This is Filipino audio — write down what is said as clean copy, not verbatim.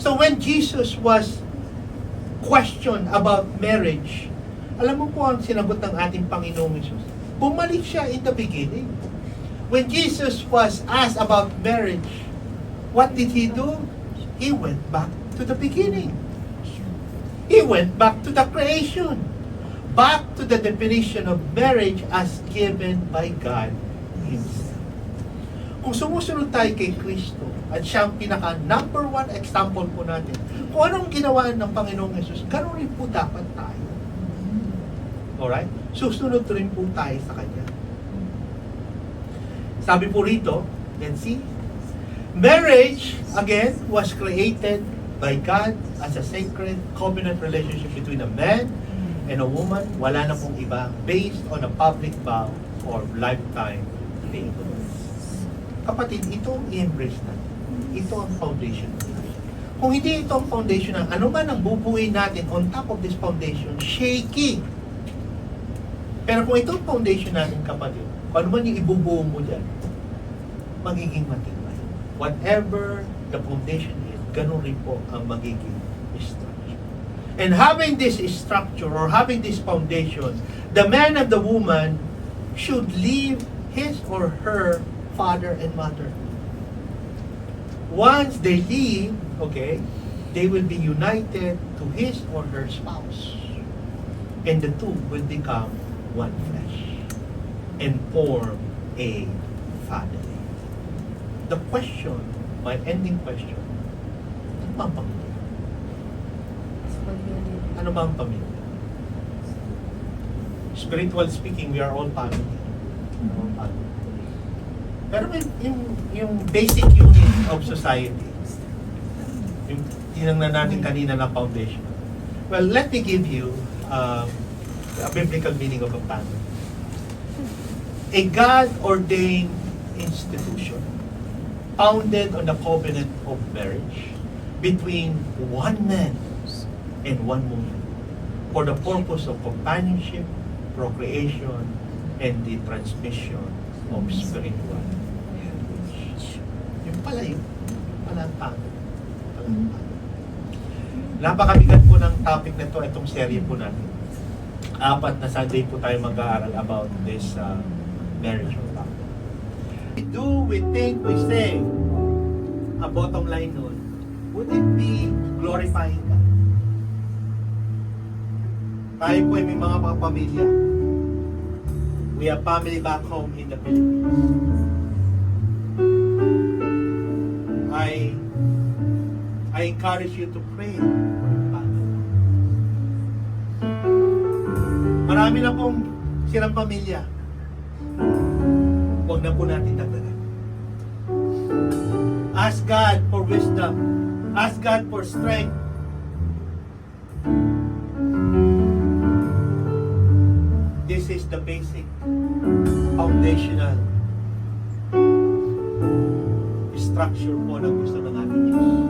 So when Jesus was questioned about marriage, alam mo po ang sinagot ng ating Panginoong Hesus? Bumalik siya in the beginning. When Jesus was asked about marriage, what did He do? He went back to the beginning. He went back to the creation. Back to the definition of marriage as given by God Himself. Kung sumusunod tayo kay Kristo, at siya ang pinaka number one example po natin, kung anong ginawa ng Panginoong Hesus, ganoon rin po dapat tayo. Alright? Susunod rin po tayo sa Kanya. Sabi po rito, let's see, marriage, again, was created by God as a sacred covenant relationship between a man and a woman. Wala na pong iba, based on a public vow or lifetime faithfulness. Kapatid, ito ang i-embrace natin. Ito ang foundation natin. Kung hindi ito ang foundation natin, ano man ang bubuuin natin on top of this foundation, shaky. Pero kung ito ang foundation natin, kapatid, kung ano man yung ibubuo mo dyan, magiging matibay. Whatever the foundation is, ganun rin po ang magiging structure. And having this structure or having this foundation, the man and the woman should leave his or her father and mother. Once they leave, okay, they will be united to his or her spouse. And the two will become one flesh and form a family. The question, my ending question, ano ba ang pamilya? Ano ba ang pamilya? Spiritual speaking, we are all family. All family. Pero yung basic unit of society, yung tinangnan natin kanina na foundation. Well, let me give you a biblical meaning of a family. A God-ordained institution founded on the covenant of marriage between one man and one woman for the purpose of companionship, procreation, and the transmission of spiritual heritage. Yung pala yun. Pala ang family. Napakabigat po ng topic na to, itong serye po natin. 4 na Sunday po tayo mag-aaral about this marriage of family. Do we think we say, ang bottom line nun, would it be glorifying God? Tayo po ay may mga pamilya. We have family back home in the Philippines. I encourage you to pray for your family. Marami na pong silang pamilya. Huwag na po natin dagdagan. Ask God for wisdom. Ask God for strength. This is the basic, foundational structure po na gusto ng ating Diyos.